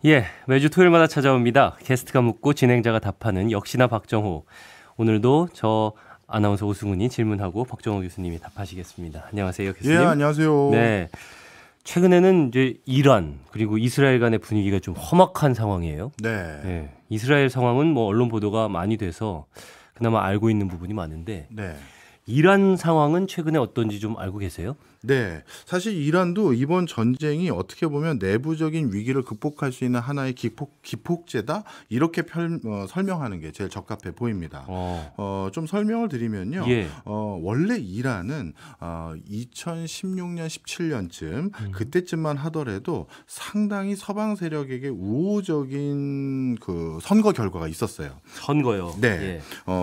예, 매주 토요일마다 찾아옵니다. 게스트가 묻고 진행자가 답하는 역시나 박정호. 오늘도 저 아나운서 오승훈이 질문하고 박정호 교수님이 답하시겠습니다. 안녕하세요, 교수님. 예, 안녕하세요. 네, 최근에는 이제 이란 그리고 이스라엘 간의 분위기가 좀 험악한 상황이에요. 네. 예, 이스라엘 상황은 뭐 언론 보도가 많이 돼서 그나마 알고 있는 부분이 많은데 네. 이란 상황은 최근에 어떤지 좀 알고 계세요? 네. 사실 이란도 이번 전쟁이 어떻게 보면 내부적인 위기를 극복할 수 있는 하나의 기폭제다? 이렇게 설명하는 게 제일 적합해 보입니다. 좀 설명을 드리면요. 예. 원래 이란은 2016년, 17년쯤 그때쯤만 하더라도 상당히 서방 세력에게 우호적인 그 선거 결과가 있었어요. 선거요. 네. 예.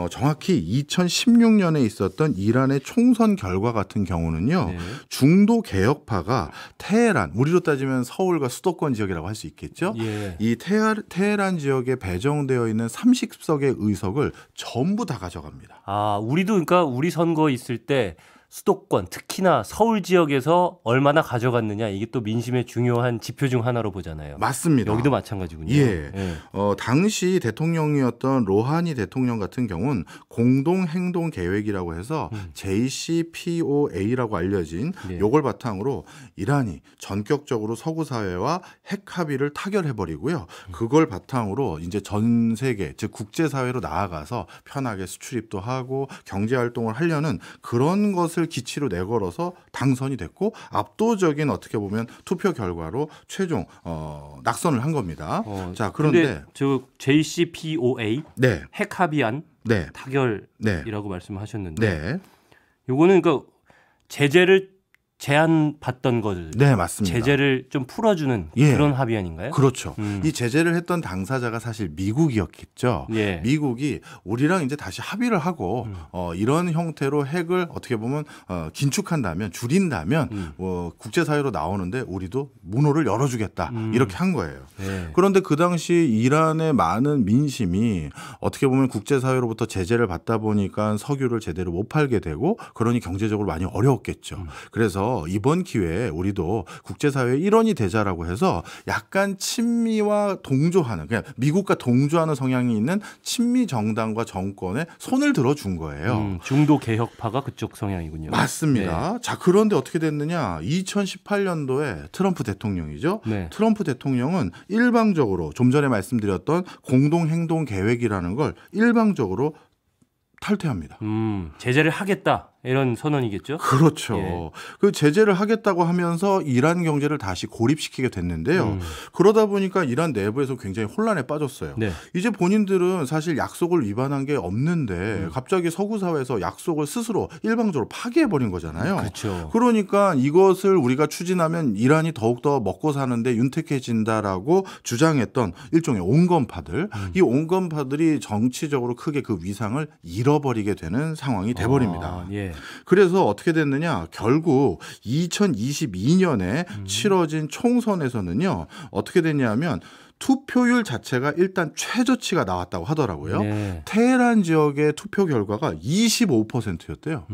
정확히 2016년에 있었던 이란의 총선 결과 같은 경우는요. 네. 중도 개혁파가 테헤란, 우리로 따지면 서울과 수도권 지역이라고 할 수 있겠죠. 예. 이 테헤란 지역에 배정되어 있는 30석의 의석을 전부 다 가져갑니다. 아, 우리도 그러니까 우리 선거 있을 때 수도권, 특히나 서울 지역에서 얼마나 가져갔느냐 이게 또 민심의 중요한 지표 중 하나로 보잖아요. 맞습니다. 여기도 마찬가지군요. 예. 예. 당시 대통령이었던 로하니 대통령 같은 경우는 공동행동 계획이라고 해서 JCPOA라고 알려진 네. 요걸 바탕으로 이란이 전격적으로 서구 사회와 핵 합의를 타결해버리고요. 그걸 바탕으로 이제 전 세계, 즉 국제사회로 나아가서 편하게 수출입도 하고 경제활동을 하려는 그런 것을 기치로 내걸어서 당선이 됐고 압도적인 어떻게 보면 투표 결과로 최종 낙선을 한 겁니다. 자, 그런데 저 JCPOA 네, 핵 합의안 네, 타결이라고 말씀하셨는데 네, 요거는 그러니까 제재를 제한받던 것을 네, 맞습니다. 제재를 좀 풀어주는 예. 그런 합의안인가요? 그렇죠. 이 제재를 했던 당사자가 사실 미국이었겠죠. 예. 미국이 우리랑 이제 다시 합의를 하고 이런 형태로 핵을 어떻게 보면 긴축한다면 줄인다면 국제사회로 나오는데 우리도 문호를 열어주겠다 이렇게 한 거예요. 예. 그런데 그 당시 이란의 많은 민심이 어떻게 보면 국제사회로부터 제재를 받다 보니까 석유를 제대로 못 팔게 되고 그러니 경제적으로 많이 어려웠겠죠. 그래서 이번 기회에 우리도 국제사회의 일원이 되자라고 해서 약간 친미와 동조하는 그냥 미국과 동조하는 성향이 있는 친미 정당과 정권에 손을 들어준 거예요. 중도 개혁파가 그쪽 성향이군요. 맞습니다. 네. 자, 그런데 어떻게 됐느냐? 2018년도에 트럼프 대통령이죠. 네. 트럼프 대통령은 일방적으로 좀 전에 말씀드렸던 공동행동 계획이라는 걸 일방적으로 탈퇴합니다. 제재를 하겠다 이런 선언이겠죠? 그렇죠. 예. 그 제재를 하겠다고 하면서 이란 경제를 다시 고립시키게 됐는데요. 그러다 보니까 이란 내부에서 굉장히 혼란에 빠졌어요. 네. 이제 본인들은 사실 약속을 위반한 게 없는데 갑자기 서구 사회에서 약속을 스스로 일방적으로 파기해버린 거잖아요. 그렇죠. 그러니까 이것을 우리가 추진하면 이란이 더욱더 먹고 사는데 윤택해진다라고 주장했던 일종의 온건파들, 이 온건파들이 정치적으로 크게 그 위상을 잃어버리게 되는 상황이 돼버립니다. 예. 그래서 어떻게 됐느냐? 결국 2022년에 치러진 총선에서는요. 어떻게 됐냐면 투표율 자체가 일단 최저치가 나왔다고 하더라고요. 네. 테헤란 지역의 투표 결과가 25%였대요.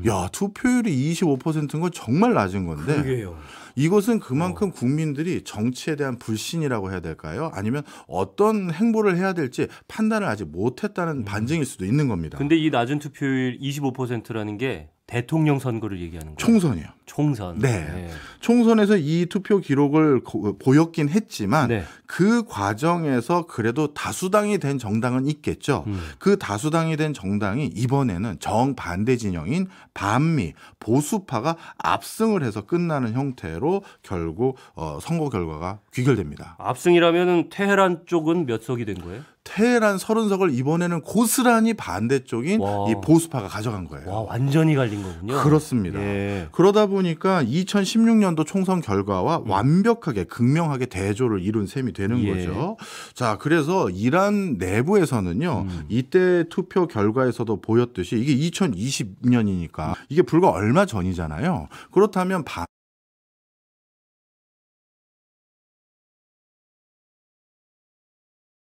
야, 투표율이 25%인 건 정말 낮은 건데 그게요. 이것은 그만큼 국민들이 정치에 대한 불신이라고 해야 될까요? 아니면 어떤 행보를 해야 될지 판단을 아직 못했다는 반증일 수도 있는 겁니다. 근데 이 낮은 투표율 25%라는 게 대통령 선거를 얘기하는 거예요. 총선이요. 총선. 네. 총선에서 이 투표 기록을 보였긴 했지만 네. 그 과정에서 그래도 다수당이 된 정당은 있겠죠. 그 다수당이 된 정당이 이번에는 정반대 진영인 반미 보수파가 압승을 해서 끝나는 형태로 결국 선거 결과가 귀결됩니다. 압승이라면 테헤란 쪽은 몇 석이 된 거예요? 테헤란 30석을 이번에는 고스란히 반대쪽인 와. 이 보수파가 가져간 거예요. 와, 완전히 갈린 거군요. 그렇습니다. 예. 그러다 보니까 2016년도 총선 결과와 완벽하게 극명하게 대조를 이룬 셈이 되는 예. 거죠. 자, 그래서 이란 내부에서는요. 이때 투표 결과에서도 보였듯이 이게 2020년이니까 이게 불과 얼마 전이잖아요. 그렇다면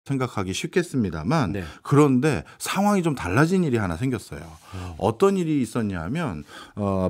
생각하기 쉽겠습니다만 네. 그런데 상황이 좀 달라진 일이 하나 생겼어요. 어떤 일이 있었냐면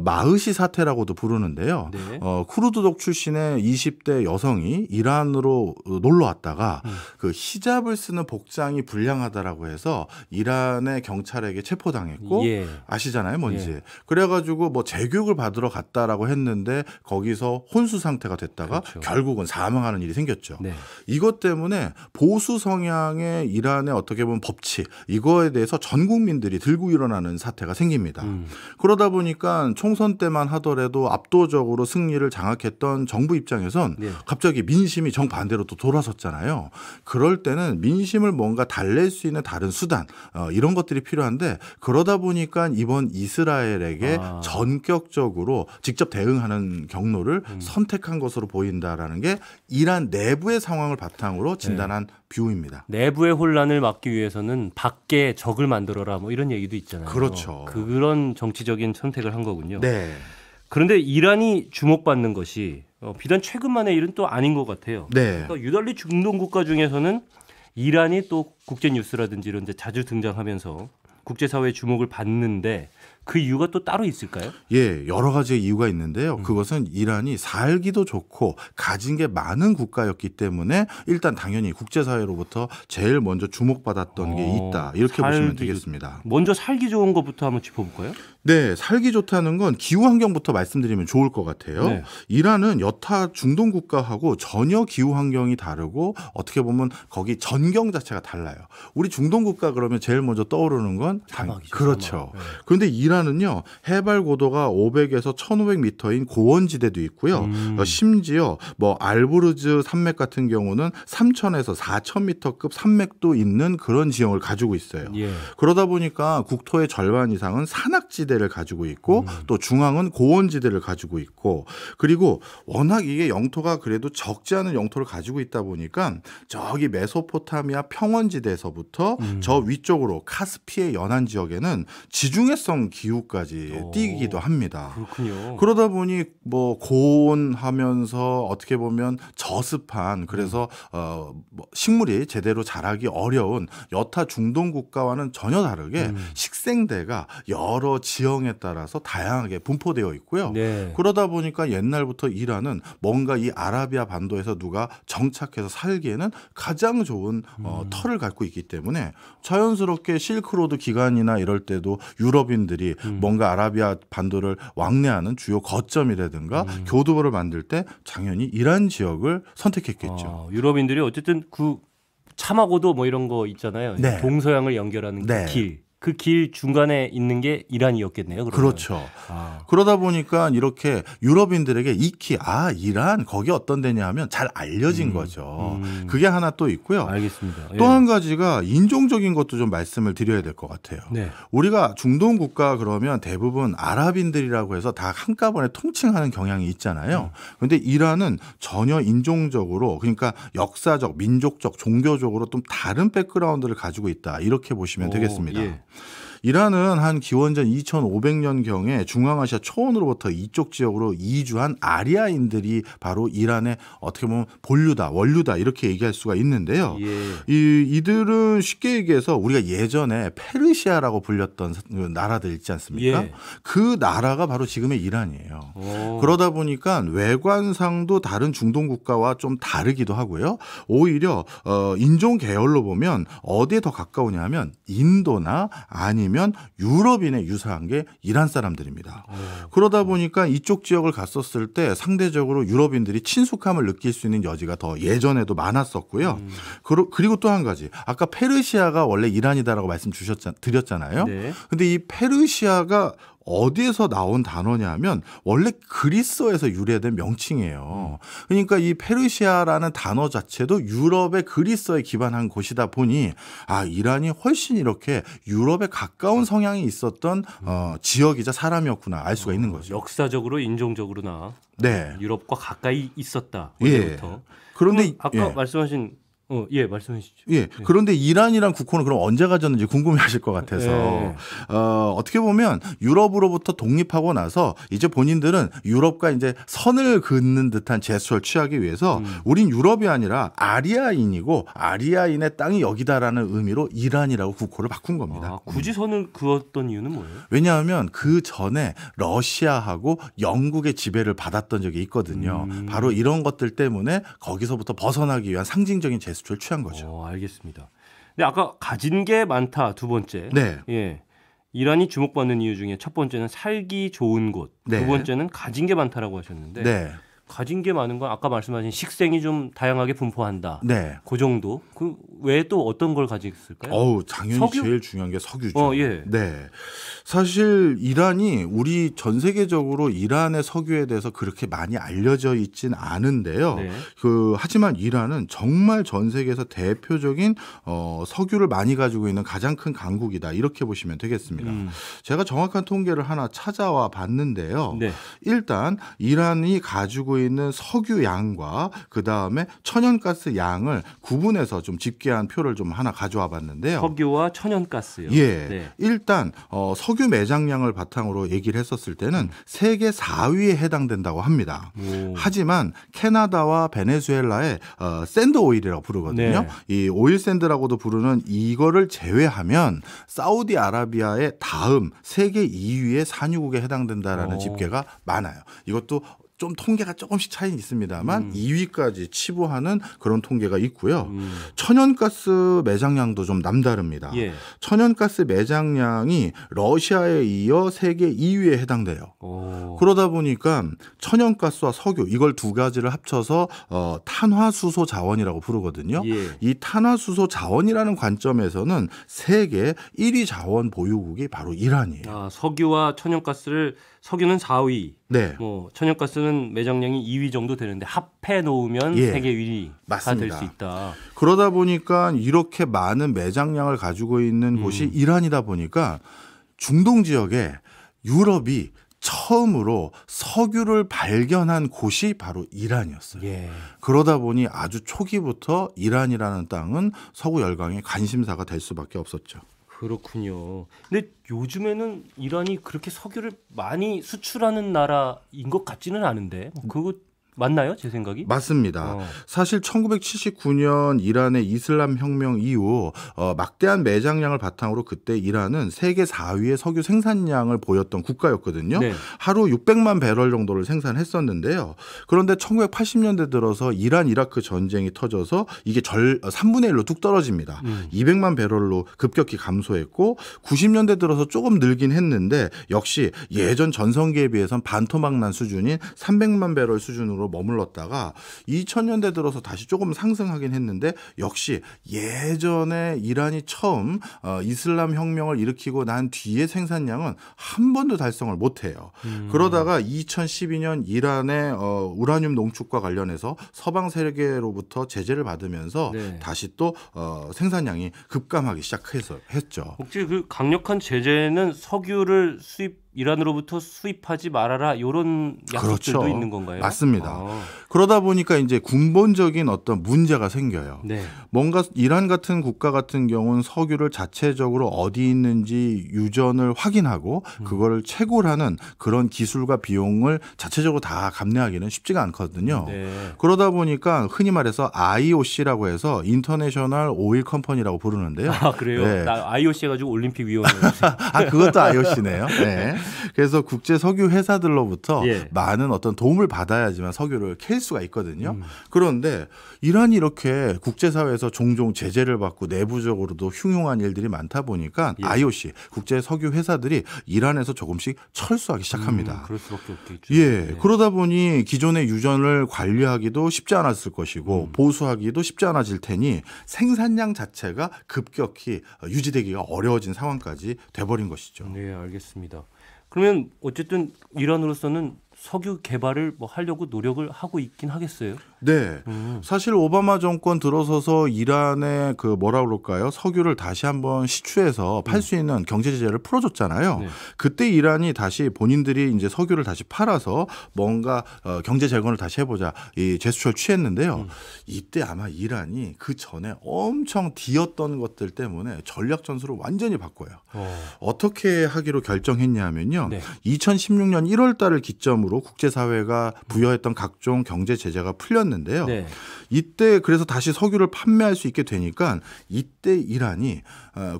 마흐시 사태라고도 부르는데요. 네. 쿠르드족 출신의 20대 여성이 이란으로 놀러 왔다가 그 히잡을 쓰는 복장이 불량하다라고 해서 이란의 경찰에게 체포당했고 예. 아시잖아요, 뭔지. 예. 그래가지고 뭐 재교육을 받으러 갔다라고 했는데 거기서 혼수 상태가 됐다가 그렇죠. 결국은 사망하는 일이 생겼죠. 네. 이것 때문에 보수 성향의 이란의 어떻게 보면 법치 이거에 대해서 전 국민들이 들고 일어나는 사태가 생깁니다. 그러다 보니까 총선 때만 하더라도 압도적으로 승리를 장악했던 정부 입장에선 네. 갑자기 민심이 정반대로 또 돌아섰잖아요. 그럴 때는 민심을 뭔가 달랠 수 있는 다른 수단 이런 것들이 필요한데 그러다 보니까 이번 이스라엘에게 전격적으로 직접 대응하는 경로를 선택한 것으로 보인다라는 게 이란 내부의 상황을 바탕으로 진단한 뷰입니다. 내부의 혼란을 막기 위해서는 밖에 적을 만들어라 뭐 이런 얘기도 있잖아요. 그렇죠. 그런 정치적인 선택을 한 거군요. 네. 그런데 이란이 주목받는 것이 비단 최근만의 일은 또 아닌 것 같아요. 네. 그러니까 유달리 중동 국가 중에서는 이란이 또 국제 뉴스라든지 이런 데 자주 등장하면서 국제사회의 주목을 받는데 그 이유가 또 따로 있을까요? 예, 여러 가지의 이유가 있는데요. 그것은 이란이 살기도 좋고 가진 게 많은 국가였기 때문에 일단 당연히 국제사회로부터 제일 먼저 주목받았던 게 있다. 이렇게 보시면 되겠습니다. 먼저 살기 좋은 것부터 한번 짚어볼까요? 네, 살기 좋다는 건 기후 환경부터 말씀드리면 좋을 것 같아요. 네. 이란은 여타 중동 국가하고 전혀 기후 환경이 다르고 어떻게 보면 거기 전경 자체가 달라요. 우리 중동 국가 그러면 제일 먼저 떠오르는 건 사막이죠, 그렇죠. 사막. 네. 그런데 이란은요 해발 고도가 500에서 1,500m인 고원지대도 있고요. 심지어 뭐 알보르즈 산맥 같은 경우는 3,000에서 4,000m급 산맥도 있는 그런 지형을 가지고 있어요. 예. 그러다 보니까 국토의 절반 이상은 산악지대를 가지고 있고 또 중앙은 고원지대를 가지고 있고 그리고 워낙 이게 영토가 그래도 적지 않은 영토를 가지고 있다 보니까 저기 메소포타미아 평원지대에서부터 저 위쪽으로 카스피의 연안 지역에는 지중해성 기후까지 띄기도 합니다. 그렇군요. 그러다 보니 뭐 고온하면서 어떻게 보면 저습한 그래서 뭐 식물이 제대로 자라기 어려운 여타 중동 국가와는 전혀 다르게 식생대가 여러 지형에 따라서 다양하게 분포되어 있고요. 네. 그러다 보니까 옛날부터 이란은 뭔가 이 아라비아 반도에서 누가 정착해서 살기에는 가장 좋은 터를 갖고 있기 때문에 자연스럽게 실크로드 기간이나 이럴 때도 유럽인들이 뭔가 아라비아 반도를 왕래하는 주요 거점이라든가 교두보를 만들 때 당연히 이란 지역을 선택했겠죠. 유럽인들이 어쨌든 그 참하고도 뭐 이런 거 있잖아요. 네. 동서양을 연결하는 네. 그 길. 그 길 중간에 있는 게 이란이었겠네요. 그러면. 그렇죠. 그러다 보니까 이렇게 유럽인들에게 익히 이란 거기 어떤 데냐 하면 잘 알려진 거죠. 그게 하나 또 있고요. 알겠습니다. 또 한 가지가 인종적인 것도 좀 말씀을 드려야 될 것 같아요. 네. 우리가 중동 국가 그러면 대부분 아랍인들이라고 해서 다 한꺼번에 통칭하는 경향이 있잖아요. 그런데 이란은 전혀 인종적으로 그러니까 역사적, 민족적, 종교적으로 좀 다른 백그라운드를 가지고 있다. 이렇게 보시면 되겠습니다. 예. 이란은 한 기원전 2500년경에 중앙아시아 초원으로부터 이쪽 지역으로 이주한 아리아인들이 바로 이란의 어떻게 보면 본류다, 원류다 이렇게 얘기할 수가 있는데요. 예. 이들은 쉽게 얘기해서 우리가 예전에 페르시아라고 불렸던 나라들 있지 않습니까? 예. 그 나라가 바로 지금의 이란이에요. 그러다 보니까 외관상도 다른 중동 국가와 좀 다르기도 하고요. 오히려 인종 계열로 보면 어디에 더 가까우냐 하면 인도나 아니면 유럽인에 유사한 게 이란 사람들입니다. 그러다 보니까 이쪽 지역을 갔었을 때 상대적으로 유럽인들이 친숙함을 느낄 수 있는 여지가 더 예전에도 많았었고요. 그리고 또 한 가지. 아까 페르시아가 원래 이란이다라고 드렸잖아요. 네. 근데 이 페르시아가 어디에서 나온 단어냐 하면 원래 그리스어에서 유래된 명칭이에요. 그러니까 이 페르시아라는 단어 자체도 유럽의 그리스어에 기반한 곳이다 보니 이란이 훨씬 이렇게 유럽에 가까운 성향이 있었던 지역이자 사람이었구나 알 수가 있는 거죠. 역사적으로 인종적으로나 네. 유럽과 가까이 있었다. 예. 원래부터. 그런데 아까 말씀하신 예, 말씀해 주시죠. 예. 그런데 이란이랑 국호는 그럼 언제 가졌는지 궁금해하실 것 같아서 네. 어떻게 보면 유럽으로부터 독립하고 나서 이제 본인들은 유럽과 이제 선을 긋는 듯한 제스처를 취하기 위해서 우린 유럽이 아니라 아리아인이고 아리아인의 땅이 여기다라는 의미로 이란이라고 국호를 바꾼 겁니다. 아, 굳이 선을 그었던 이유는 뭐예요? 왜냐하면 그 전에 러시아하고 영국의 지배를 받았던 적이 있거든요. 바로 이런 것들 때문에 거기서부터 벗어나기 위한 상징적인 제스처를 취한 거죠. 알겠습니다. 근데 아까 가진 게 많다 두 번째. 네. 예. 이란이 주목받는 이유 중에 첫 번째는 살기 좋은 곳, 네. 두 번째는 가진 게 많다라고 하셨는데 네. 가진 게 많은 건 아까 말씀하신 식생이 좀 다양하게 분포한다. 네. 그 정도. 그 외에 또 어떤 걸 가지고 있을까요? 당연히 석유? 제일 중요한 게 석유죠. 예. 네. 사실 이란이 우리 전 세계적으로 이란의 석유에 대해서 그렇게 많이 알려져 있진 않은데요. 네. 하지만 이란은 정말 전 세계에서 대표적인 석유를 많이 가지고 있는 가장 큰 강국이다. 이렇게 보시면 되겠습니다. 제가 정확한 통계를 하나 찾아와 봤는데요. 네. 일단 이란이 가지고 있는 석유 양과 그다음에 천연가스 양을 구분해서 좀 집계한 표를 좀 하나 가져와 봤는데요. 석유와 천연가스요. 예. 네. 일단 석유 매장량을 바탕으로 얘기를 했었을 때는 세계 4위에 해당된다고 합니다. 오. 하지만 캐나다와 베네수엘라의 샌드 오일이라고 부르거든요. 네. 이 오일 샌드라고도 부르는 이거를 제외하면 사우디아라비아의 다음 세계 2위의 산유국에 해당된다라는 집계가 많아요. 이것도 좀 통계가 조금씩 차이는 있습니다만 2위까지 치부하는 그런 통계가 있고요. 천연가스 매장량도 좀 남다릅니다. 예. 천연가스 매장량이 러시아에 이어 세계 2위에 해당돼요. 오. 그러다 보니까 천연가스와 석유 이걸 두 가지를 합쳐서 탄화수소 자원이라고 부르거든요. 예. 이 탄화수소 자원이라는 관점에서는 세계 1위 자원 보유국이 바로 이란이에요. 아, 석유와 천연가스를 석유는 4위, 네. 뭐 천연가스는 매장량이 2위 정도 되는데 합해 놓으면 예. 세계 1위가 될 맞습니다. 수 있다. 그러다 보니까 이렇게 많은 매장량을 가지고 있는 곳이 이란이다 보니까 중동 지역에 유럽이 처음으로 석유를 발견한 곳이 바로 이란이었어요. 예. 그러다 보니 아주 초기부터 이란이라는 땅은 석유 열강의 관심사가 될 수밖에 없었죠. 그렇군요. 근데 요즘에는 이란이 그렇게 석유를 많이 수출하는 나라인 것 같지는 않은데 그거 맞나요? 제 생각이? 맞습니다. 사실 1979년 이란의 이슬람 혁명 이후 막대한 매장량을 바탕으로 그때 이란은 세계 4위의 석유 생산량을 보였던 국가였거든요. 네. 하루 600만 배럴 정도를 생산했었는데요. 그런데 1980년대 들어서 이란 이라크 전쟁이 터져서 이게 3분의 1로 뚝 떨어집니다. 200만 배럴로 급격히 감소했고 90년대 들어서 조금 늘긴 했는데 역시 예전 전성기에 비해선 반토막난 수준인 300만 배럴 수준으로 머물렀다가 2000년대 들어서 다시 조금 상승하긴 했는데 역시 예전에 이란이 처음 이슬람 혁명을 일으키고 난 뒤의 생산량은 한 번도 달성을 못해요. 그러다가 2012년 이란의 우라늄 농축과 관련해서 서방 세계로부터 제재를 받으면서 네. 다시 또 생산량이 급감하기 시작했죠. 혹시 그 강력한 제재는 석유를 이란으로부터 수입하지 말아라 이런 약속들도 그렇죠. 있는 건가요? 맞습니다. 그러다 보니까 이제 근본적인 어떤 문제가 생겨요. 네. 뭔가 이란 같은 국가 같은 경우는 석유를 자체적으로 어디 있는지 유전을 확인하고 그거를 채굴하는 그런 기술과 비용을 자체적으로 다 감내하기는 쉽지가 않거든요. 네. 그러다 보니까 흔히 말해서 IOC라고 해서 인터내셔널 오일 컴퍼니라고 부르는데요. 아, 그래요? 네. 나 IOC 해가지고 올림픽 위원회. 그것도 IOC네요. 네. 그래서 국제 석유 회사들로부터 예. 많은 어떤 도움을 받아야지만 석유를 캘 수가 있거든요. 그런데 이란이 이렇게 국제사회에서 종종 제재를 받고 내부적으로도 흉흉한 일들이 많다 보니까 예. IOC 국제 석유 회사들이 이란에서 조금씩 철수하기 시작합니다. 그럴 수밖에 없겠죠. 예, 네. 그러다 보니 기존의 유전을 관리하기도 쉽지 않았을 것이고 보수하기도 쉽지 않아질 테니 생산량 자체가 급격히 유지되기가 어려워진 상황까지 돼버린 것이죠. 네, 알겠습니다. 그러면 어쨌든 이란으로서는 석유 개발을 뭐 하려고 노력을 하고 있긴 하겠어요. 네. 사실 오바마 정권 들어서서 이란의 그 뭐라 그럴까요? 석유를 다시 한번 시추해서 팔 수 있는 경제 제재를 풀어줬잖아요. 네. 그때 이란이 다시 본인들이 이제 석유를 다시 팔아서 뭔가 경제 재건을 다시 해보자 이 제스처를 취했는데요. 이때 아마 이란이 그 전에 엄청 뒤었던 것들 때문에 전략 전술을 완전히 바꿔요. 어떻게 하기로 결정했냐면요. 네. 2016년 1월 달을 기점으로 국제사회가 부여했던 각종 경제 제재가 풀렸는데요. 네. 이때 그래서 다시 석유를 판매할 수 있게 되니까 이때 이란이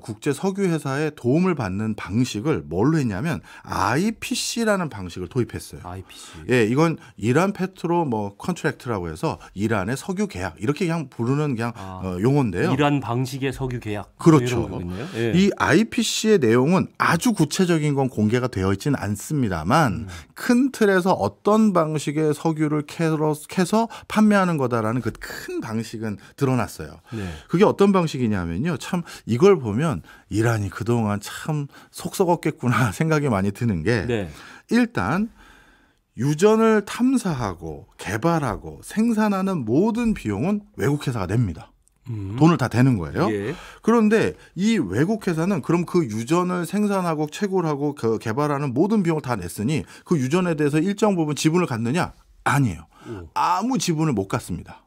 국제 석유 회사의 도움을 받는 방식을 뭘로 했냐면 IPC라는 방식을 도입했어요. IPC. 예, 이건 이란 페트로 뭐 컨트랙트라고 해서 이란의 석유 계약 이렇게 그냥 부르는 그냥 용어인데요. 이란 방식의 석유 계약. 그렇죠. 이런 거군요. 예. 이 IPC의 내용은 아주 구체적인 건 공개가 되어 있지는 않습니다만 큰 틀에서 어떤 방식의 석유를 캐서 판매하는 거다라는 그 큰 방식은 드러났어요. 네. 그게 어떤 방식이냐면요. 참 이걸 보면 이란이 그동안 참 속 썩었겠구나 생각이 많이 드는 게 네. 일단 유전을 탐사하고 개발하고 생산하는 모든 비용은 외국 회사가 냅니다. 돈을 다 대는 거예요. 예. 그런데 이 외국 회사는 그럼 그 유전을 생산하고 채굴하고 그 개발하는 모든 비용을 다 냈으니 그 유전에 대해서 일정 부분 지분을 갖느냐? 아니에요. 아무 지분을 못 갖습니다.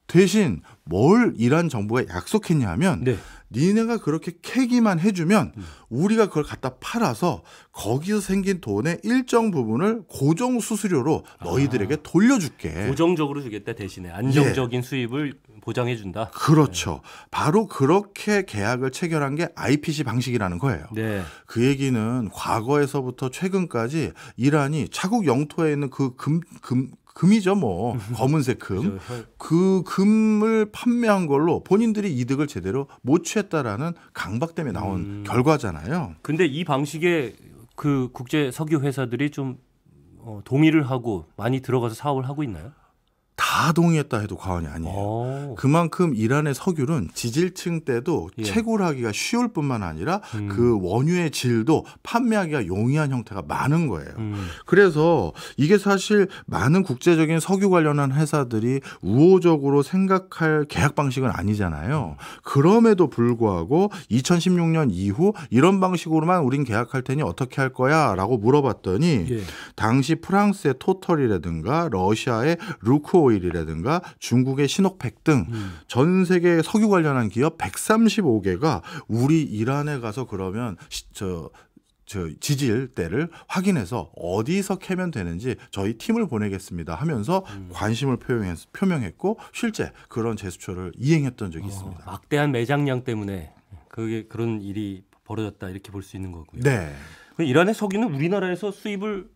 대신 뭘 이란 정부가 약속했냐 하면 네. 니네가 그렇게 캐기만 해주면 우리가 그걸 갖다 팔아서 거기서 생긴 돈의 일정 부분을 고정 수수료로 너희들에게 돌려줄게. 고정적으로 주겠다 대신에 안정적인 수입을 보장해 준다. 그렇죠. 바로 그렇게 계약을 체결한 게 IPC 방식이라는 거예요. 네. 그 얘기는 과거에서부터 최근까지 이란이 자국 영토에 있는 그 금이죠, 뭐 검은색 금. 그 금을 판매한 걸로 본인들이 이득을 제대로 못 취했다라는 강박 때문에 나온 결과잖아요. 근데 이 방식에 그 국제 석유 회사들이 좀 동의를 하고 많이 들어가서 사업을 하고 있나요? 다 동의했다 해도 과언이 아니에요. 그만큼 이란의 석유는 지질층 때도 예. 채굴하기가 쉬울 뿐만 아니라 그 원유의 질도 판매하기가 용이한 형태가 많은 거예요. 그래서 이게 사실 많은 국제적인 석유 관련한 회사들이 우호적으로 생각할 계약 방식은 아니잖아요. 그럼에도 불구하고 2016년 이후 이런 방식으로만 우린 계약할 테니 어떻게 할 거야? 라고 물어봤더니 예. 당시 프랑스의 토털이라든가 러시아의 루크오일이라든가 중국의 신옥팩 등 전 세계 석유 관련한 기업 135개가 우리 이란에 가서 그러면 저 지질대를 확인해서 어디서 캐면 되는지 저희 팀을 보내겠습니다 하면서 관심을 표명했고 실제 그런 제스처를 이행했던 적이 있습니다. 막대한 매장량 때문에 그런 일이 벌어졌다 이렇게 볼 수 있는 거고요. 네. 이란의 석유는 우리나라에서 수입을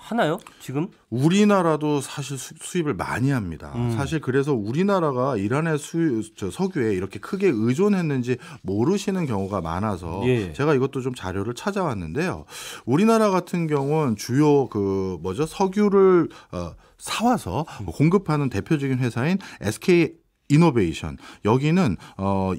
하나요? 지금? 우리나라도 사실 수입을 많이 합니다. 사실 그래서 우리나라가 이란의 석유에 이렇게 크게 의존했는지 모르시는 경우가 많아서 예. 제가 이것도 좀 자료를 찾아왔는데요. 우리나라 같은 경우는 주요 석유를 사와서 공급하는 대표적인 회사인 SK 이노베이션 여기는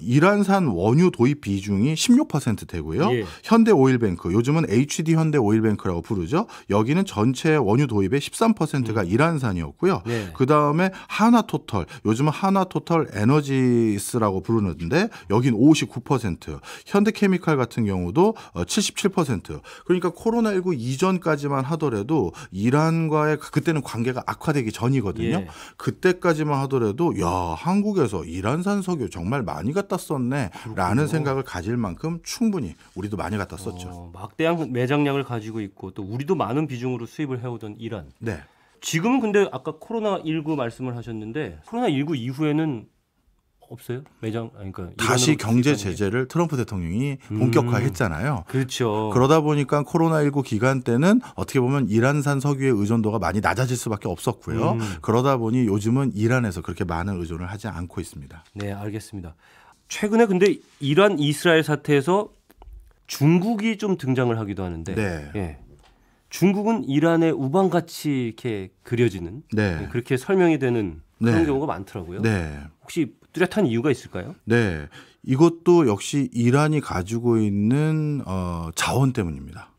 이란산 원유 도입 비중이 16% 되고요. 예. 현대오일뱅크 요즘은 HD 현대오일뱅크라고 부르죠. 여기는 전체 원유 도입의 13%가 이란산이었고요. 네. 그다음에 하나토털 요즘은 하나토털 에너지스라고 부르는데 여긴 59%. 현대케미칼 같은 경우도 77%. 그러니까 코로나19 이전까지만 하더라도 이란과의 그때는 관계가 악화되기 전이거든요. 예. 그때까지만 하더라도 한국에서 이란산 석유 정말 많이 갖다 썼네 라는 생각을 가질 만큼 충분히 우리도 많이 갖다 썼죠. 막대한 매장량을 가지고 있고 또 우리도 많은 비중으로 수입을 해오던 이란. 네. 지금은 근데 아까 코로나19 말씀을 하셨는데 코로나19 이후에는 없어요? 그러니까 다시 경제 수입하는 게. 제재를 트럼프 대통령이 본격화했잖아요. 그렇죠. 그러다 보니까 코로나19 기간 때는 어떻게 보면 이란산 석유의 의존도가 많이 낮아질 수밖에 없었고요. 그러다 보니 요즘은 이란에서 그렇게 많은 의존을 하지 않고 있습니다. 네, 알겠습니다. 최근에 근데 이란 이스라엘 사태에서 중국이 좀 등장을 하기도 하는데 네. 예. 중국은 이란의 우방같이 이렇게 그려지는 네. 그렇게 설명이 되는 그런 네. 경우가 많더라고요. 네. 혹시 뚜렷한 이유가 있을까요? 네. 이것도 역시 이란이 가지고 있는 자원 때문입니다.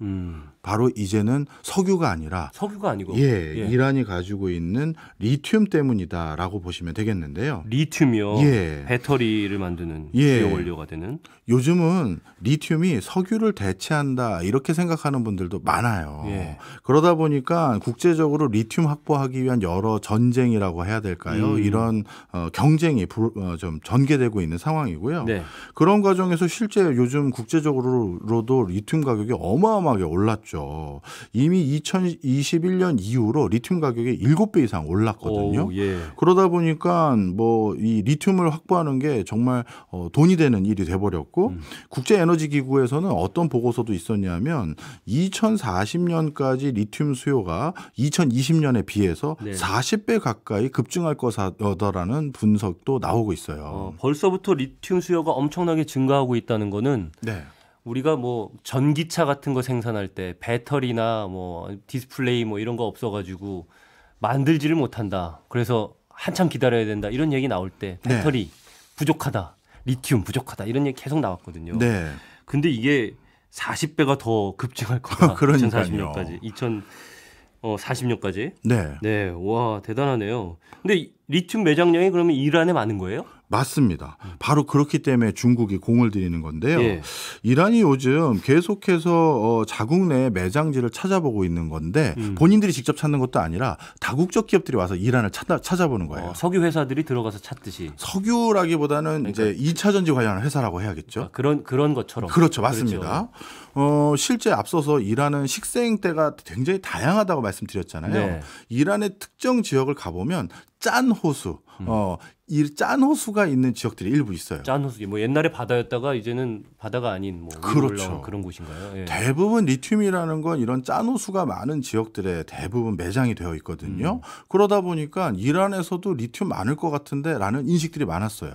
바로 이제는 석유가 아니라 석유가 아니고 이란이 가지고 있는 리튬 때문이다라고 보시면 되겠는데요. 리튬이요. 배터리를 만드는 주요 원료가 되는. 요즘은 리튬이 석유를 대체한다 이렇게 생각하는 분들도 많아요. 그러다 보니까 국제적으로 리튬 확보하기 위한 여러 전쟁이라고 해야 될까요? 이런 경쟁이 좀 전개되고 있는 상황이고요. 그런 과정에서 실제 요즘 국제적으로도 리튬 가격이 어마어마하게 올랐죠. 이미 2021년 이후로 리튬 가격이 7배 이상 올랐거든요. 그러다 보니까 뭐 이 리튬을 확보하는 게 정말 돈이 되는 일이 돼버렸고 국제에너지기구에서는 어떤 보고서도 있었냐면 2040년까지 리튬 수요가 2020년에 비해서 40배 가까이 급증할 거다라는 분석도 나오고 있어요. 벌써부터 리튬 수요가 엄청나게 증가하고 있다는 거는 우리가 뭐 전기차 같은 거 생산할 때 배터리나 뭐 디스플레이 뭐 이런 거 없어가지고 만들지를 못한다. 그래서 한참 기다려야 된다. 이런 얘기 나올 때 배터리 부족하다. 리튬 부족하다. 이런 얘기 계속 나왔거든요. 근데 이게 40배가 더 급증할 거다. 2040년까지. 2040년까지. 와, 대단하네요. 근데 리튬 매장량이 그러면 이란에 많은 거예요? 맞습니다. 바로 그렇기 때문에 중국이 공을 들이는 건데요. 이란이 요즘 계속해서 자국 내 매장지를 찾아보고 있는 건데 본인들이 직접 찾는 것도 아니라 다국적 기업들이 와서 이란을 찾아보는 거예요. 석유 회사들이 들어가서 찾듯이. 석유라기보다는 이제 2차 전지 관련 회사라고 해야겠죠. 그런 것처럼. 그렇죠. 맞습니다. 실제 앞서서 이란은 식생때가 굉장히 다양하다고 말씀드렸잖아요. 이란의 특정 지역을 가보면 짠 호수, 이 짠 호수가 있는 지역들이 일부 있어요. 짠 호수, 뭐 옛날에 바다였다가 이제는 바다가 아닌 뭐 그렇죠. 그런 곳인가요? 대부분 리튬이라는 건 이런 짠 호수가 많은 지역들에 대부분 매장이 되어 있거든요. 그러다 보니까 이란에서도 리튬 많을 것 같은데라는 인식들이 많았어요.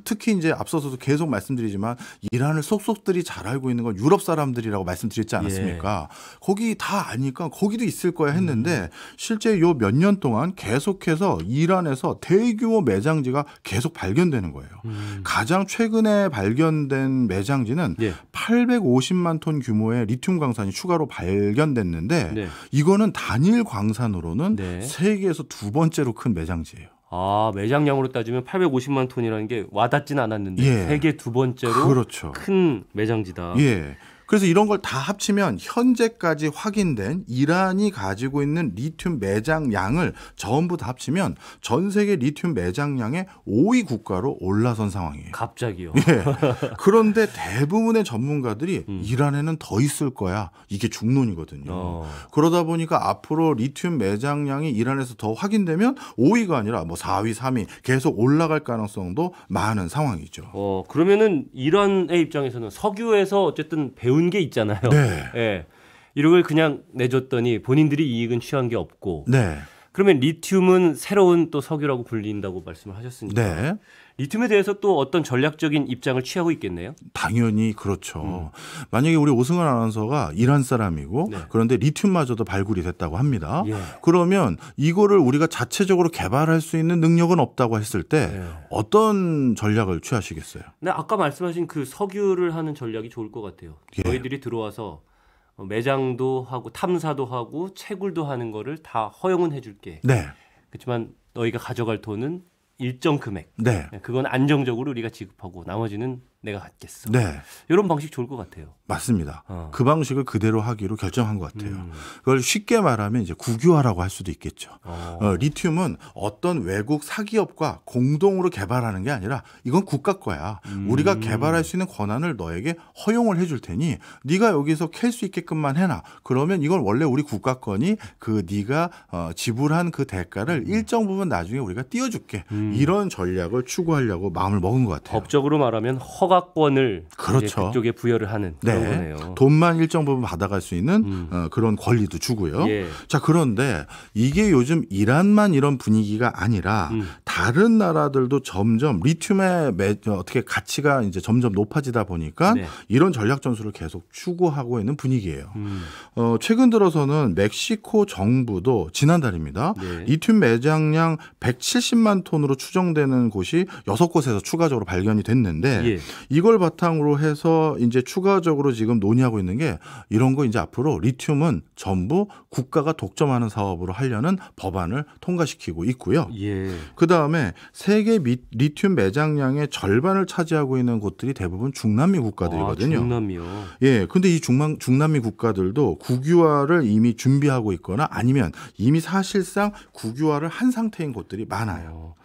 특히 이제 앞서서도 계속 말씀드리지만 이란을 속속들이 잘 알고 있는 건 유럽 사람들이라고 말씀드렸지 않았습니까? 거기 다 아니까 거기도 있을 거야 했는데 실제 요 몇 년 동안 계속해서 이란에서 대규모 매장지가 계속 발견되는 거예요. 가장 최근에 발견된 매장지는 850만 톤 규모의 리튬 광산이 추가로 발견됐는데 이거는 단일 광산으로는 세계에서 두 번째로 큰 매장지예요. 매장량으로 따지면 850만 톤이라는 게 와닿진 않았는데 세계 두 번째로 큰 매장지다. 그래서 이런 걸 다 합치면 현재까지 확인된 이란이 가지고 있는 리튬 매장량을 전부 다 합치면 전 세계 리튬 매장량의 5위 국가로 올라선 상황이에요. 갑자기요? 그런데 대부분의 전문가들이 이란에는 더 있을 거야. 이게 중론이거든요. 그러다 보니까 앞으로 리튬 매장량이 이란에서 더 확인되면 5위가 아니라 뭐 4위, 3위 계속 올라갈 가능성도 많은 상황이죠. 그러면은 이란의 입장에서는 석유에서 어쨌든 배운 게 있잖아요. 이런 걸 그냥 내줬더니 본인들이 이익은 취한 게 없고. 그러면 리튬은 새로운 또 석유라고 불린다고 말씀을 하셨으니까. 리튬에 대해서 또 어떤 전략적인 입장을 취하고 있겠네요. 당연히 그렇죠. 만약에 우리 오승환 아나운서가 이란 사람이고 그런데 리튬마저도 발굴이 됐다고 합니다. 그러면 이거를 우리가 자체적으로 개발할 수 있는 능력은 없다고 했을 때 어떤 전략을 취하시겠어요? 아까 말씀하신 그 석유를 하는 전략이 좋을 것 같아요. 너희들이 들어와서 매장도 하고 탐사도 하고 채굴도 하는 거를 다 허용은 해줄게. 그렇지만 너희가 가져갈 돈은 일정 금액. 그건 안정적으로 우리가 지급하고 나머지는 내가 갖겠어. 이런 방식 좋을 것 같아요. 맞습니다. 그 방식을 그대로 하기로 결정한 것 같아요. 그걸 쉽게 말하면 이제 국유화라고 할 수도 있겠죠. 리튬은 어떤 외국 사기업과 공동으로 개발하는 게 아니라 이건 국가 거야. 우리가 개발할 수 있는 권한을 너에게 허용을 해줄 테니 네가 여기서 캘 수 있게끔만 해놔. 그러면 이건 원래 우리 국가 거니 그 네가 지불한 그 대가를 일정 부분 나중에 우리가 띄워줄게. 이런 전략을 추구하려고 마음을 먹은 것 같아요. 법적으로 말하면 허가권을 그쪽에 부여를 하는 그런 거네요. 돈만 일정 부분 받아갈 수 있는 그런 권리도 주고요. 자, 그런데 이게 요즘 이란만 이런 분위기가 아니라 다른 나라들도 점점 리튬의 어떻게 가치가 이제 점점 높아지다 보니까 이런 전략 전술을 계속 추구하고 있는 분위기예요. 최근 들어서는 멕시코 정부도 지난달입니다. 리튬 매장량 170만 톤으로 추정되는 곳이 6곳에서 추가적으로 발견이 됐는데 이걸 바탕으로 해서 이제 추가적으로 지금 논의하고 있는 게 이런 거 이제 앞으로 리튬은 전부 국가가 독점하는 사업으로 하려는 법안을 통과시키고 있고요. 예. 그다음에 세계 리튬 매장량의 절반을 차지하고 있는 곳들이 대부분 중남미 국가들이거든요. 중남미요. 예. 근데 이 중남미 국가들도 국유화를 이미 준비하고 있거나 아니면 이미 사실상 국유화를 한 상태인 곳들이 많아요.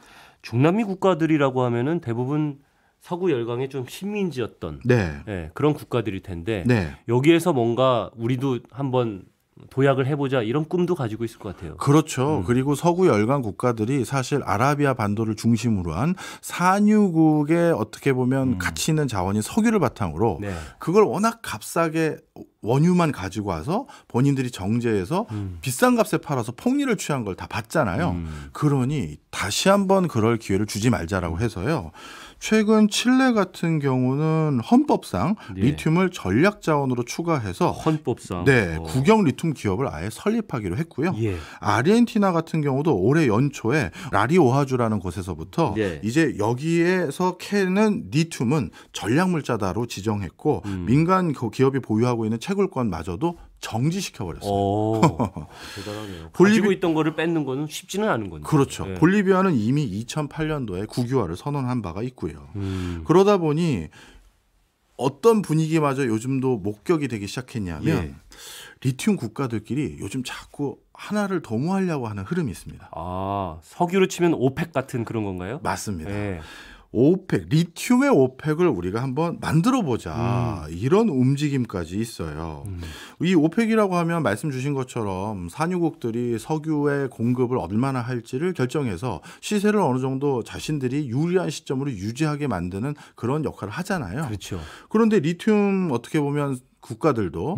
중남미 국가들이라고 하면은 대부분 서구 열강의 좀 식민지였던 네. 예, 그런 국가들일 텐데 네. 여기에서 뭔가 우리도 한번 도약을 해보자 이런 꿈도 가지고 있을 것 같아요. 그렇죠. 그리고 서구 열강 국가들이 사실 아라비아 반도를 중심으로 한 산유국의 어떻게 보면 가치 있는 자원인 석유를 바탕으로 네. 그걸 워낙 값싸게 원유만 가지고 와서 본인들이 정제해서 비싼 값에 팔아서 폭리를 취한 걸 다 봤잖아요. 그러니 다시 한번 그럴 기회를 주지 말자라고 해서요. 최근 칠레 같은 경우는 헌법상 네. 리튬을 전략 자원으로 추가해서 헌법상 네, 국영 리튬 기업을 아예 설립하기로 했고요. 예. 아르헨티나 같은 경우도 올해 연초에 라리오하주라는 곳에서부터 네. 이제 여기에서 캐는 리튬은 전략 물자다로 지정했고 민간 기업이 보유하고 있는 채굴권마저도 정지시켜버렸어요. 오, 대단하네요. 가지고 있던 거를 뺏는 거는 쉽지는 않은 건데. 그렇죠. 네. 볼리비아는 이미 2008년도에 국유화를 선언한 바가 있고요. 그러다 보니 어떤 분위기마저 요즘도 목격이 되기 시작했냐면 예. 리튬 국가들끼리 요즘 자꾸 하나를 도모하려고 하는 흐름이 있습니다. 아, 석유로 치면 오펙 같은 그런 건가요? 맞습니다. 네. 오펙, 리튬의 오펙을 우리가 한번 만들어 보자. 이런 움직임까지 있어요. 이 오펙이라고 하면 말씀 주신 것처럼 산유국들이 석유의 공급을 얼마나 할지를 결정해서 시세를 어느 정도 자신들이 유리한 시점으로 유지하게 만드는 그런 역할을 하잖아요. 그렇죠. 그런데 리튬 어떻게 보면 국가들도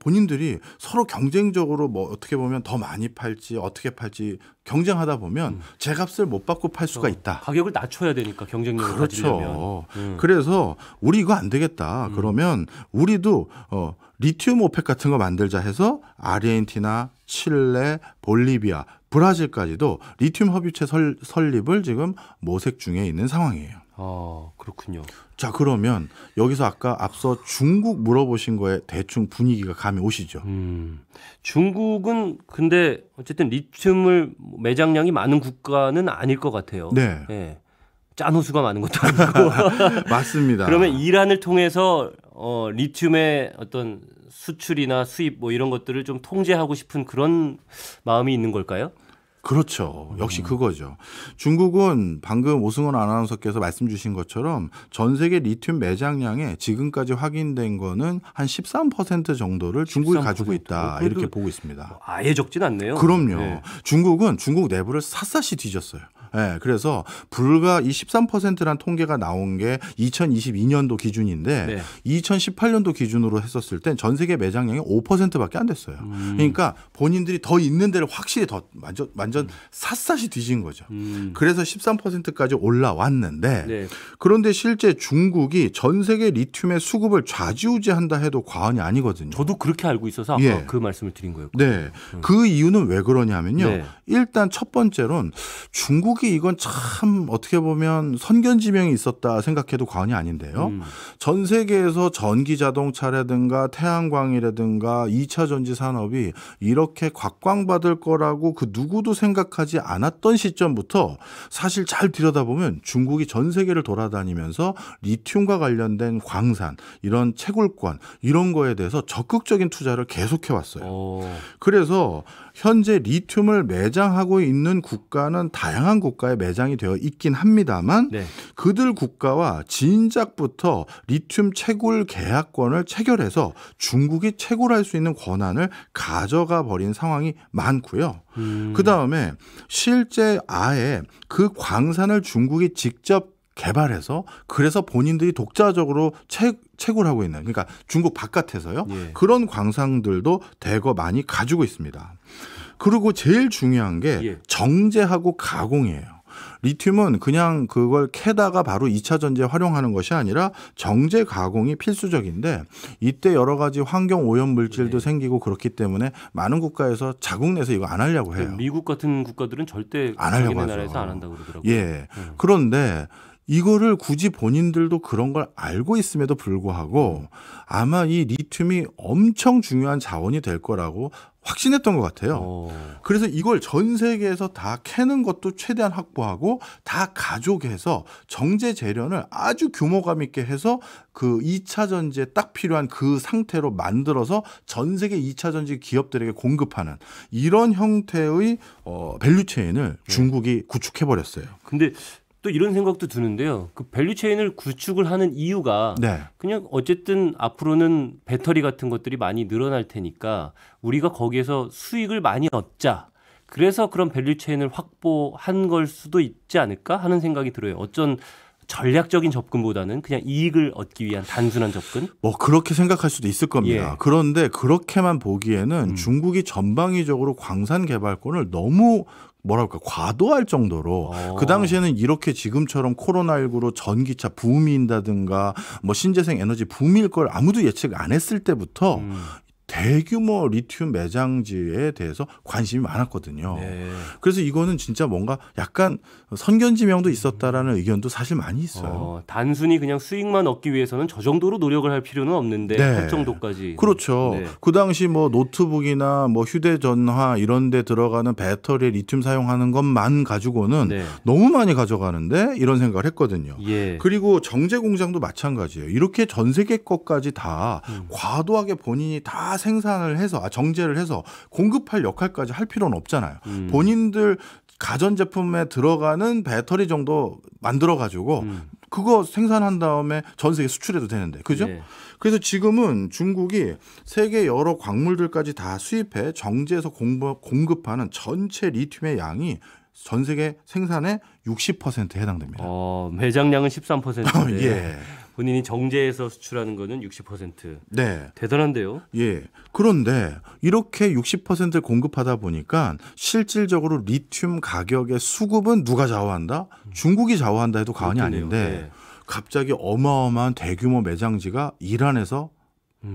본인들이 서로 경쟁적으로 뭐 어떻게 보면 더 많이 팔지 어떻게 팔지 경쟁하다 보면 제값을 못 받고 팔 수가 있다. 가격을 낮춰야 되니까 경쟁력을 가지려면. 그렇죠. 그래서 우리 이거 안 되겠다. 그러면 우리도 리튬 오펙 같은 거 만들자 해서 아르헨티나, 칠레, 볼리비아, 브라질까지도 리튬 협의체 설립을 지금 모색 중에 있는 상황이에요. 아, 그렇군요. 자, 그러면 여기서 아까 앞서 중국 물어보신 거에 대충 분위기가 감이 오시죠? 중국은 근데 어쨌든 리튬을 매장량이 많은 국가는 아닐 것 같아요. 네. 예. 짠 호수가 많은 것도 아니고. 맞습니다. 그러면 이란을 통해서 리튬의 어떤 수출이나 수입 뭐 이런 것들을 좀 통제하고 싶은 그런 마음이 있는 걸까요? 그렇죠. 역시 그거죠. 중국은 방금 오승원 아나운서께서 말씀 주신 것처럼 전 세계 리튬 매장량에 지금까지 확인된 거는 한 13% 정도를 중국이 13%? 가지고 있다. 이렇게 보고 있습니다. 아예 적진 않네요. 그럼요. 네. 중국은 중국 내부를 샅샅이 뒤졌어요. 네, 그래서 불과 이 13%란 통계가 나온 게 2022년도 기준인데 네. 2018년도 기준으로 했었을 땐 전 세계 매장량이 5%밖에 안 됐어요. 그러니까 본인들이 더 있는 데를 확실히 더 완전 샅샅이 뒤진 거죠. 그래서 13%까지 올라왔는데 네. 그런데 실제 중국이 전 세계 리튬의 수급을 좌지우지한다 해도 과언이 아니거든요. 저도 그렇게 알고 있어서 아까 예. 그 말씀을 드린 거예요. 네, 그 이유는 왜 그러냐면요. 네. 일단 첫 번째로는 중국이 이건 참 어떻게 보면 선견지명이 있었다 생각해도 과언이 아닌데요. 전 세계에서 전기 자동차라든가 태양광이라든가 2차 전지 산업이 이렇게 곽광받을 거라고 그 누구도 생각하지 않았던 시점부터 사실 잘 들여다보면 중국이 전 세계를 돌아다니면서 리튬과 관련된 광산, 이런 채굴권 이런 거에 대해서 적극적인 투자를 계속해 왔어요. 그래서 현재 리튬을 매장하고 있는 국가는 다양한 국가에 매장이 되어 있긴 합니다만 네. 그들 국가와 진작부터 리튬 채굴 계약권을 체결해서 중국이 채굴할 수 있는 권한을 가져가 버린 상황이 많고요. 그다음에 실제 아예 그 광산을 중국이 직접 개발해서 그래서 본인들이 독자적으로 채굴하고 있는 그러니까 중국 바깥에서요. 예. 그런 광산들도 대거 많이 가지고 있습니다. 그리고 제일 중요한 게 예. 정제하고 가공이에요. 리튬은 그냥 그걸 캐다가 바로 2차 전지에 활용하는 것이 아니라 정제 가공이 필수적인데 이때 여러 가지 환경 오염 물질도 생기고 그렇기 때문에 많은 국가에서 자국 내서 이거 안 하려고 해요. 미국 같은 국가들은 절대 안 하려고 자기네 하죠. 나라에서 안 한다고 그러더라고요. 예. 그런데 이거를 굳이 본인들도 그런 걸 알고 있음에도 불구하고 아마 이 리튬이 엄청 중요한 자원이 될 거라고 확신했던 것 같아요. 그래서 이걸 전 세계에서 다 캐는 것도 최대한 확보하고 다 가족해서 정제 재련을 아주 규모감 있게 해서 그 2차 전지에 딱 필요한 그 상태로 만들어서 전 세계 2차 전지 기업들에게 공급하는 이런 형태의 밸류체인을 중국이 구축해 버렸어요. 근데 또 이런 생각도 드는데요. 그 밸류체인을 구축을 하는 이유가 네. 그냥 어쨌든 앞으로는 배터리 같은 것들이 많이 늘어날 테니까 우리가 거기에서 수익을 많이 얻자. 그래서 그런 밸류체인을 확보한 걸 수도 있지 않을까 하는 생각이 들어요. 어쩐 전략적인 접근보다는 그냥 이익을 얻기 위한 단순한 접근? 뭐 그렇게 생각할 수도 있을 겁니다. 예. 그런데 그렇게만 보기에는 중국이 전방위적으로 광산 개발권을 너무 뭐랄까 과도할 정도로 그 당시에는 이렇게 지금처럼 코로나19로 전기차 붐이인다든가 뭐 신재생 에너지 붐일 걸 아무도 예측 안 했을 때부터 대규모 리튬 매장지에 대해서 관심이 많았거든요. 네. 그래서 이거는 진짜 뭔가 약간 선견지명도 있었다라는 의견도 사실 많이 있어요. 단순히 그냥 수익만 얻기 위해서는 저 정도로 노력을 할 필요는 없는데 네. 할 정도까지. 그렇죠. 네. 그 당시 뭐 노트북이나 뭐 휴대전화 이런 데 들어가는 배터리에 리튬 사용하는 것만 가지고는 네. 너무 많이 가져가는데 이런 생각을 했거든요. 예. 그리고 정제 공장도 마찬가지예요. 이렇게 전 세계 것까지 다 과도하게 본인이 다 생산을 해서 정제를 해서 공급할 역할까지 할 필요는 없잖아요. 본인들 가전제품에 들어가는 배터리 정도 만들어 가지고 그거 생산한 다음에 전 세계 수출해도 되는데. 그죠? 네. 그래서 지금은 중국이 세계 여러 광물들까지 다 수입해 정제해서 공급하는 전체 리튬의 양이 전 세계 생산의 60%에 해당됩니다. 매장량은 13%인데 예. 본인이 정제해서 수출하는 거는 60%. 네. 대단한데요. 예. 그런데 이렇게 60%를 공급하다 보니까 실질적으로 리튬 가격의 수급은 누가 좌우한다? 중국이 좌우한다 해도 과언이 그렇겠네요. 아닌데 네. 갑자기 어마어마한 대규모 매장지가 이란에서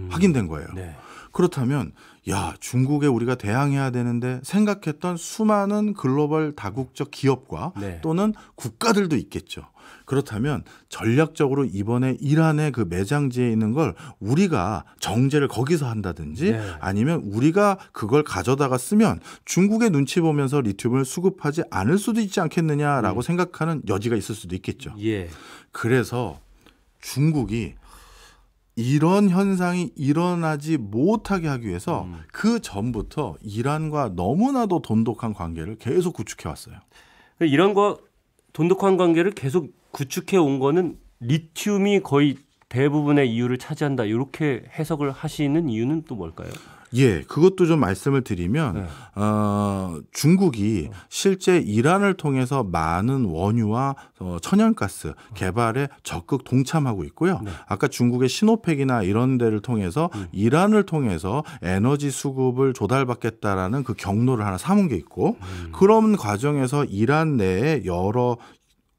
확인된 거예요. 네. 그렇다면 야, 중국에 우리가 대항해야 되는데 생각했던 수많은 글로벌 다국적 기업과 네. 또는 국가들도 있겠죠. 그렇다면 전략적으로 이번에 이란의 그 매장지에 있는 걸 우리가 정제를 거기서 한다든지 네. 아니면 우리가 그걸 가져다가 쓰면 중국의 눈치 보면서 리튬을 수급하지 않을 수도 있지 않겠느냐라고 생각하는 여지가 있을 수도 있겠죠. 예. 그래서 중국이 이런 현상이 일어나지 못하게 하기 위해서 그 전부터 이란과 너무나도 돈독한 관계를 계속 구축해 왔어요. 이란과 돈독한 관계를 계속 구축해 온 거는 리튬이 거의 대부분의 이유를 차지한다. 이렇게 해석을 하시는 이유는 또 뭘까요? 예, 그것도 좀 말씀을 드리면 네. 중국이 실제 이란을 통해서 많은 원유와 천연가스 개발에 적극 동참하고 있고요. 네. 아까 중국의 시노펙이나 이런 데를 통해서 이란을 통해서 에너지 수급을 조달받겠다라는 그 경로를 하나 삼은 게 있고 그런 과정에서 이란 내에 여러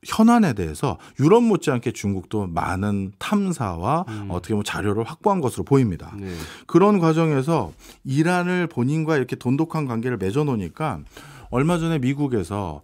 현안에 대해서 유럽 못지않게 중국도 많은 탐사와 어떻게 보면 자료를 확보한 것으로 보입니다. 네. 그런 과정에서 이란을 본인과 이렇게 돈독한 관계를 맺어놓으니까 얼마 전에 미국에서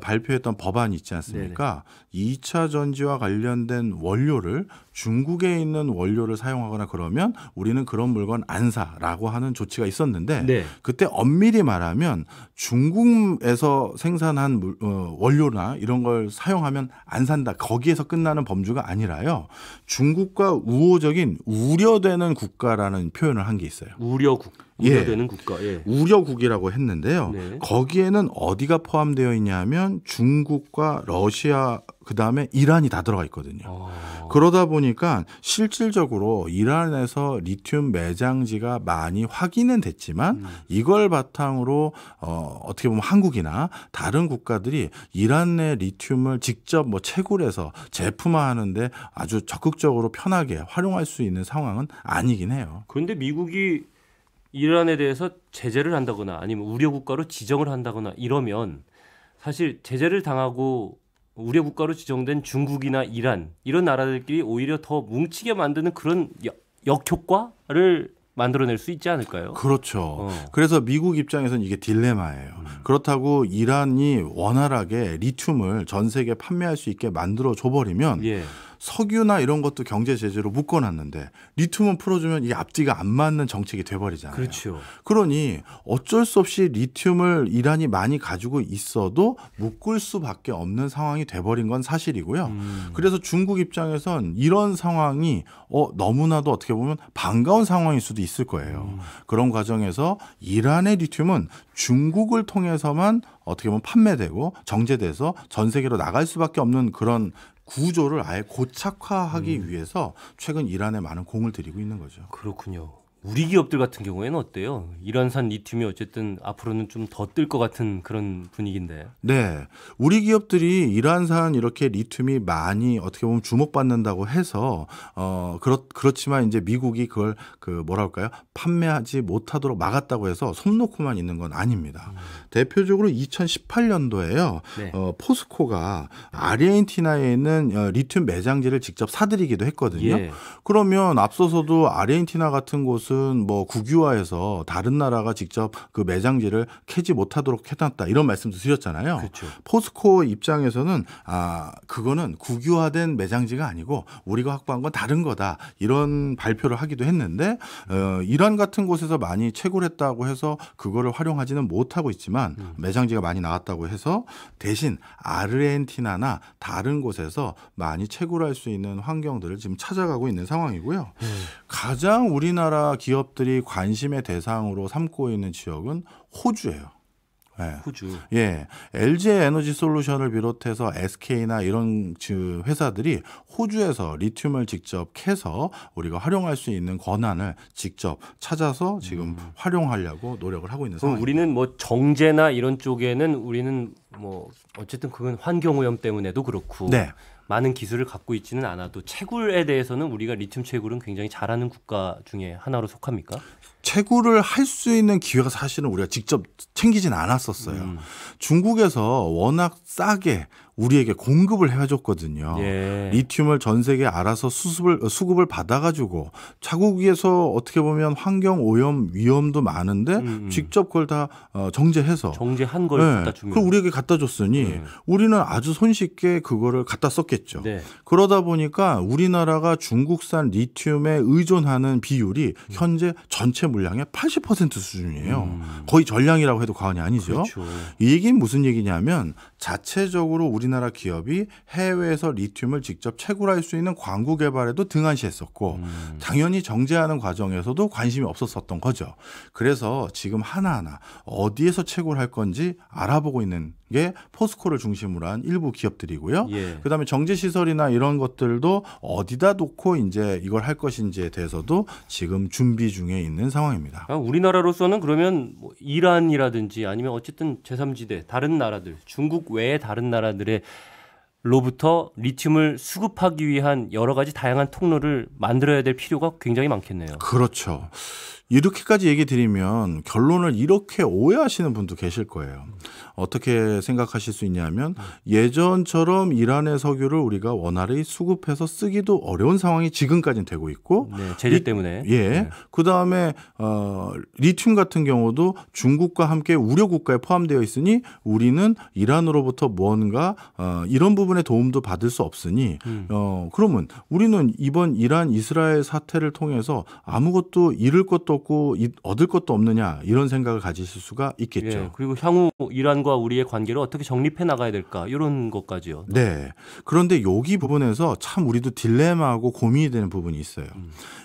발표했던 법안이 있지 않습니까? 네네. 2차 전지와 관련된 원료를 중국에 있는 원료를 사용하거나 그러면 우리는 그런 물건 안 사라고 하는 조치가 있었는데 네. 그때 엄밀히 말하면 중국에서 생산한 원료나 이런 걸 사용하면 안 산다. 거기에서 끝나는 범주가 아니라요. 중국과 우호적인 우려되는 국가라는 표현을 한 게 있어요. 우려국. 우려되는 국가. 예. 우려국이라고 했는데요. 네. 거기에는 어디가 포함되어 있냐면 중국과 러시아 그다음에 이란이 다 들어가 있거든요. 그러다 보니까 실질적으로 이란에서 리튬 매장지가 많이 확인은 됐지만 이걸 바탕으로 어떻게 보면 한국이나 다른 국가들이 이란 내 리튬을 직접 뭐 채굴해서 제품화하는데 아주 적극적으로 편하게 활용할 수 있는 상황은 아니긴 해요. 그런데 미국이 이란에 대해서 제재를 한다거나 아니면 우려 국가로 지정을 한다거나 이러면 사실 제재를 당하고 우려 국가로 지정된 중국이나 이란 이런 나라들끼리 오히려 더 뭉치게 만드는 그런 역효과를 만들어낼 수 있지 않을까요? 그렇죠. 그래서 미국 입장에서는 이게 딜레마예요. 그렇다고 이란이 원활하게 리튬을 전 세계에 판매할 수 있게 만들어 줘버리면 예. 석유나 이런 것도 경제 제재로 묶어놨는데 리튬은 풀어주면 이게 앞뒤가 안 맞는 정책이 돼버리잖아요. 그렇죠. 그러니 어쩔 수 없이 리튬을 이란이 많이 가지고 있어도 묶을 수밖에 없는 상황이 돼버린 건 사실이고요. 그래서 중국 입장에선 이런 상황이 너무나도 어떻게 보면 반가운 상황일 수도 있을 거예요. 그런 과정에서 이란의 리튬은 중국을 통해서만 어떻게 보면 판매되고 정제돼서 전 세계로 나갈 수밖에 없는 그런 구조를 아예 고착화하기 위해서 최근 이란에 많은 공을 들이고 있는 거죠. 그렇군요. 우리 기업들 같은 경우에는 어때요? 이란산 리튬이 어쨌든 앞으로는 좀 더 뜰 것 같은 그런 분위기인데. 네. 우리 기업들이 이란산 이렇게 리튬이 많이 어떻게 보면 주목받는다고 해서 그렇지만 이제 미국이 그걸 뭐랄까요? 판매하지 못하도록 막았다고 해서 손 놓고만 있는 건 아닙니다. 대표적으로 2018년도에요. 네. 포스코가 아르헨티나에 있는 리튬 매장지를 직접 사들이기도 했거든요. 예. 그러면 앞서서도 아르헨티나 같은 곳은 뭐 국유화해서 다른 나라가 직접 그 매장지를 캐지 못하도록 해놨다 이런 말씀도 드렸잖아요. 그렇죠. 포스코 입장에서는 그거는 국유화된 매장지가 아니고 우리가 확보한 건 다른 거다 이런 발표를 하기도 했는데 이란 같은 곳에서 많이 채굴했다고 해서 그거를 활용하지는 못하고 있지만 매장지가 많이 나왔다고 해서 대신 아르헨티나나 다른 곳에서 많이 채굴할 수 있는 환경들을 지금 찾아가고 있는 상황이고요. 가장 우리나라 기업들이 관심의 대상으로 삼고 있는 지역은 호주예요. 네. 호주. 예, LG 에너지 솔루션을 비롯해서 SK나 이런 회사들이 호주에서 리튬을 직접 캐서 우리가 활용할 수 있는 권한을 직접 찾아서 지금 활용하려고 노력을 하고 있는 상황입니다. 우리는 뭐 정제나 이런 쪽에는 우리는 뭐 어쨌든 그건 환경 오염 때문에도 그렇고 네. 많은 기술을 갖고 있지는 않아도 채굴에 대해서는 우리가 리튬 채굴은 굉장히 잘하는 국가 중에 하나로 속합니까? 채굴을 할 수 있는 기회가 사실은 우리가 직접 챙기진 않았었어요. 중국에서 워낙 싸게 우리에게 공급을 해줬거든요. 예. 리튬을 전 세계에 알아서 수급을 받아가지고 자국에서 어떻게 보면 환경 오염 위험도 많은데 직접 그걸 다 정제해서 정제한 걸 네. 갖다 주면 그걸 우리에게 갖다 줬으니 우리는 아주 손쉽게 그거를 갖다 썼겠죠. 네. 그러다 보니까 우리나라가 중국산 리튬에 의존하는 비율이 현재 전체 물량의 80% 수준이에요. 거의 전량이라고 해도 과언이 아니죠. 그렇죠. 이 얘기는 무슨 얘기냐면 자체적으로 우리나라 기업이 해외에서 리튬을 직접 채굴할 수 있는 광구 개발에도 등한시했었고 당연히 정제하는 과정에서도 관심이 없었었던 거죠. 그래서 지금 하나하나 어디에서 채굴할 건지 알아보고 있는 게 포스코를 중심으로 한 일부 기업들이고요. 예. 그다음에 정제 시설이나 이런 것들도 어디다 놓고 이제 이걸 할 것인지에 대해서도 지금 준비 중에 있는 상황입니다. 우리나라로서는 그러면 뭐 이란이라든지 아니면 어쨌든 제3지대 다른 나라들, 중국 외의 다른 나라들의 로부터 리튬을 수급하기 위한 여러 가지 다양한 통로를 만들어야 될 필요가 굉장히 많겠네요. 그렇죠. 이렇게까지 얘기 드리면 결론을 이렇게 오해하시는 분도 계실 거예요. 어떻게 생각하실 수 있냐면 예전처럼 이란의 석유를 우리가 원활히 수급해서 쓰기도 어려운 상황이 지금까지는 되고 있고 네, 제재 때문에. 예. 네. 그다음에 리튬 같은 경우도 중국과 함께 우려 국가에 포함되어 있으니 우리는 이란으로부터 뭔가 이런 부분에 도움도 받을 수 없으니 그러면 우리는 이번 이란 이스라엘 사태를 통해서 아무것도 잃을 것도 없고 얻을 것도 없느냐 이런 생각을 가지실 수가 있겠죠. 예, 그리고 향후 이란과 우리의 관계를 어떻게 정립해 나가야 될까 이런 것까지요. 네. 그런데 여기 부분에서 참 우리도 딜레마하고 고민이 되는 부분이 있어요.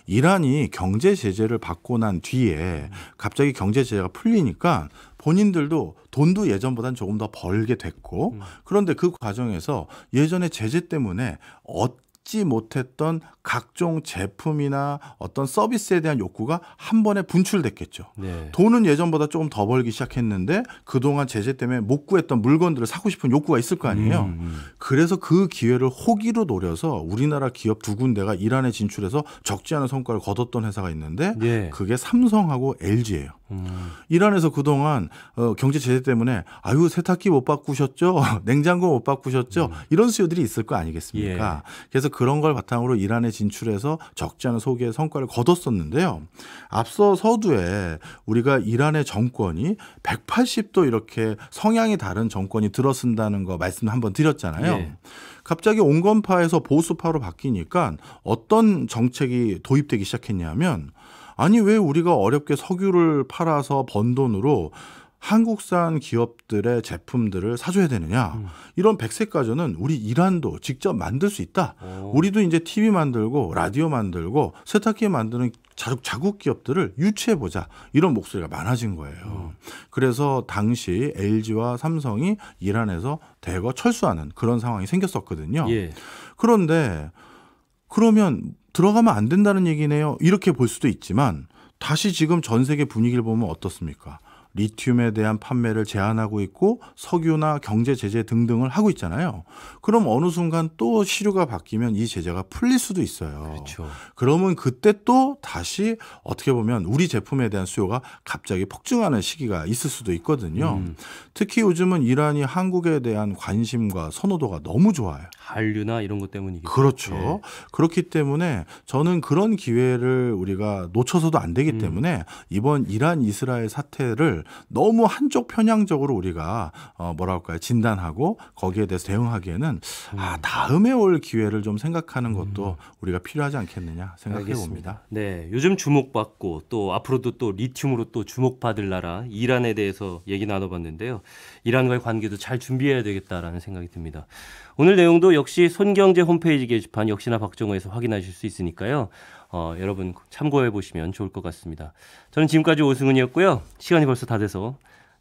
이란이 경제 제재를 받고 난 뒤에 갑자기 경제 제재가 풀리니까 본인들도 돈도 예전보다는 조금 더 벌게 됐고 그런데 그 과정에서 예전에 제재 때문에 얻지 못했던 각종 제품이나 어떤 서비스에 대한 욕구가 한 번에 분출됐겠죠. 네. 돈은 예전보다 조금 더 벌기 시작했는데 그동안 제재 때문에 못 구했던 물건들을 사고 싶은 욕구가 있을 거 아니에요. 그래서 그 기회를 호기로 노려서 우리나라 기업 두 군데가 이란에 진출해서 적지 않은 성과를 거뒀던 회사가 있는데 네. 그게 삼성하고 LG예요. 이란에서 그동안 경제 제재 때문에 아유 세탁기 못 바꾸셨죠? 냉장고 못 바꾸셨죠? 이런 수요들이 있을 거 아니겠습니까? 예. 그래서 그런 걸 바탕으로 이란에 진출해서 적지 않은 소기의 성과를 거뒀었는데요. 앞서 서두에 우리가 이란의 정권이 180도 이렇게 성향이 다른 정권이 들어선다는 거 말씀 한번 드렸잖아요. 네. 갑자기 온건파에서 보수파로 바뀌니까 어떤 정책이 도입되기 시작했냐면 아니 왜 우리가 어렵게 석유를 팔아서 번 돈으로 한국산 기업들의 제품들을 사줘야 되느냐. 이런 백색 가전은 우리 이란도 직접 만들 수 있다. 우리도 이제 TV 만들고 라디오 만들고 세탁기 만드는 자국 기업들을 유치해보자. 이런 목소리가 많아진 거예요. 그래서 당시 LG와 삼성이 이란에서 대거 철수하는 그런 상황이 생겼었거든요. 예. 그런데 그러면 들어가면 안 된다는 얘기네요. 이렇게 볼 수도 있지만 다시 지금 전 세계 분위기를 보면 어떻습니까? 리튬에 대한 판매를 제한하고 있고 석유나 경제 제재 등등을 하고 있잖아요. 그럼 어느 순간 또 시류가 바뀌면 이 제재가 풀릴 수도 있어요. 그렇죠. 그러면 그때 또 다시 어떻게 보면 우리 제품에 대한 수요가 갑자기 폭증하는 시기가 있을 수도 있거든요. 특히 요즘은 이란이 한국에 대한 관심과 선호도가 너무 좋아요. 한류나 이런 것 때문이겠죠. 그렇죠. 네. 그렇기 때문에 저는 그런 기회를 우리가 놓쳐서도 안 되기 때문에 이번 이란 이스라엘 사태를 너무 한쪽 편향적으로 우리가 뭐랄까요 진단하고 거기에 대해서 대응하기에는 다음에 올 기회를 좀 생각하는 것도 우리가 필요하지 않겠느냐 생각해 봅니다. 네, 요즘 주목받고 또 앞으로도 또 리튬으로 또 주목받을 나라 이란에 대해서 얘기 나눠봤는데요. 이란과의 관계도 잘 준비해야 되겠다라는 생각이 듭니다. 오늘 내용도 역시 손경제 홈페이지 게시판 역시나 박정호에서 확인하실 수 있으니까요. 여러분 참고해 보시면 좋을 것 같습니다. 저는 지금까지 오승훈이었고요. 시간이 벌써 다 돼서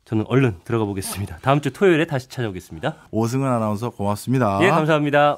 저는 얼른 들어가 보겠습니다. 다음 주 토요일에 다시 찾아오겠습니다. 오승훈 아나운서 고맙습니다. 예, 감사합니다.